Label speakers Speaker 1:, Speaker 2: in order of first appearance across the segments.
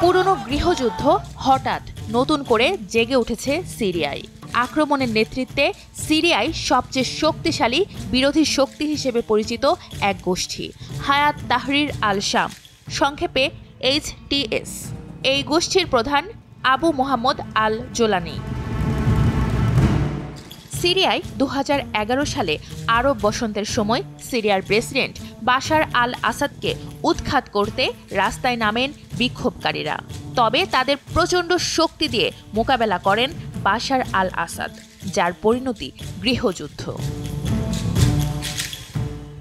Speaker 1: পুরনো গৃহযুদ্ধ হঠাৎ নতুন করে জেগে উঠেছে সিরিয়ায়। আক্রমণের নেতৃত্বে সিরিয়ায় সবচেয়ে শক্তিশালী বিরোধী শক্তি হিসেবে পরিচিত এক গোষ্ঠী হায়াত তাহরির আল শাম, সংক্ষেপে HTS। এই গোষ্ঠীর প্রধান আবু মোহাম্মদ আল জোলানি। সিরিয়ায় 2011 সালে আরব বসন্তের সময় সিরিয়ার প্রেসিডেন্ট বাশার আল আসাদকে উৎখাত করতে রাস্তায় নামেন বিক্ষোভকারীরা। তবে তাদের প্রচণ্ড শক্তি দিয়ে মোকাবেলা করেন বাশার আল আসাদ, যার পরিণতি গৃহযুদ্ধ।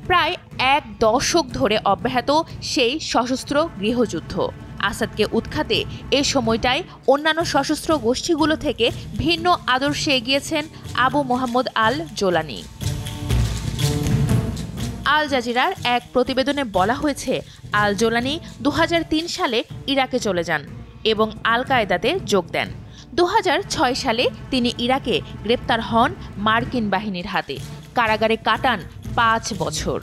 Speaker 1: প্রায় এক দশক ধরে অব্যাহত সেই সশস্ত্র গৃহযুদ্ধ। আসাদকে উৎখাতে এ সময়টায় অন্যান্য সশস্ত্র গোষ্ঠীগুলো থেকে ভিন্ন আদর্শে এগিয়েছেন আবু মোহাম্মদ আল জোলানি। আল জাজিরার এক প্রতিবেদনে বলা হয়েছে, আল জোলানি 2003 সালে ইরাকে চলে যান এবং আল কায়েদাতে যোগ দেন। 2006 সালে তিনি ইরাকে গ্রেপ্তার হন মার্কিন বাহিনীর হাতে। কারাগারে কাটান 5 বছর।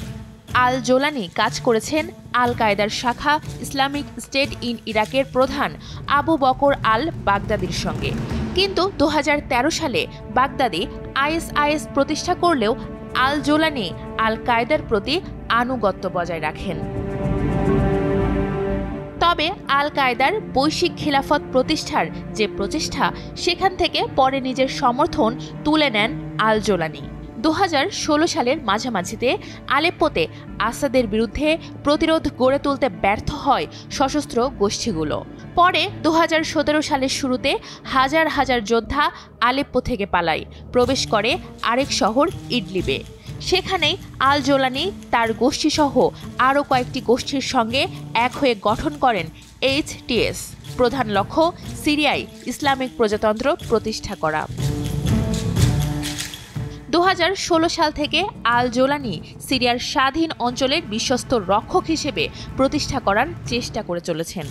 Speaker 1: আল জোলানি কাজ করেছেন আল কায়েদার শাখা ইসলামিক স্টেট ইন ইরাকের প্রধান আবু বকর আল বাগদাদির সঙ্গে। কিন্তু 2013 সালে বাগদাদি ISIS প্রতিষ্ঠা করলেও আল জোলানি আল কায়েদার প্রতি আনুগত্য বজায় রাখেন। তবে আল কায়েদার বৈশ্বিক খিলাফত প্রতিষ্ঠার যে প্রচেষ্টা, সেখান থেকে পরে নিজের সমর্থন তুলে নেন আল জোলানি। 2016 সালের মাঝামাঝিতে আলেপ্পোতে আসাদের বিরুদ্ধে প্রতিরোধ গড়ে তুলতে ব্যর্থ হয় সশস্ত্র গোষ্ঠীগুলো। পরে 2017 সালের শুরুতে হাজার হাজার যোদ্ধা আলেপ্পো থেকে পালায়, প্রবেশ করে আরেক শহর ইডলিবে। সেখানেই আল জোলানি তার গোষ্ঠীসহ আরও কয়েকটি গোষ্ঠীর সঙ্গে এক হয়ে গঠন করেন HTS। প্রধান লক্ষ্য সিরিয়ায় ইসলামিক প্রজাতন্ত্র প্রতিষ্ঠা করা। 2016 সাল থেকে আল জোলানি সিরিয়ার স্বাধীন অঞ্চলের বিশ্বস্ত রক্ষক হিসেবে প্রতিষ্ঠা করার চেষ্টা করে চলেছেন।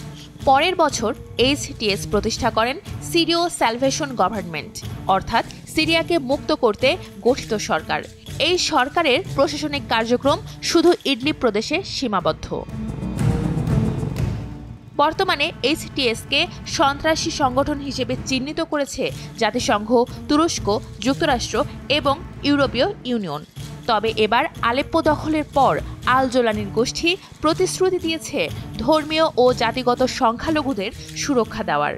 Speaker 1: পরের বছর HTS প্রতিষ্ঠা করেন সিরিয় স্যালভেশন গভর্নমেন্ট, অর্থাৎ সিরিয়াকে মুক্ত করতে গঠিত সরকার। এই সরকারের প্রশাসনিক কার্যক্রম শুধু ইডলিব প্রদেশে সীমাবদ্ধ। বর্তমানে HTSকে সন্ত্রাসী সংগঠন হিসেবে চিহ্নিত করেছে জাতিসংঘ, তুরস্ক, যুক্তরাষ্ট্র এবং ইউরোপীয় ইউনিয়ন। তবে এবার আলেপ্পো দখলের পর আল জোলানির গোষ্ঠী প্রতিশ্রুতি দিয়েছে ধর্মীয় ও জাতিগত সংখ্যালঘুদের সুরক্ষা দেওয়ার।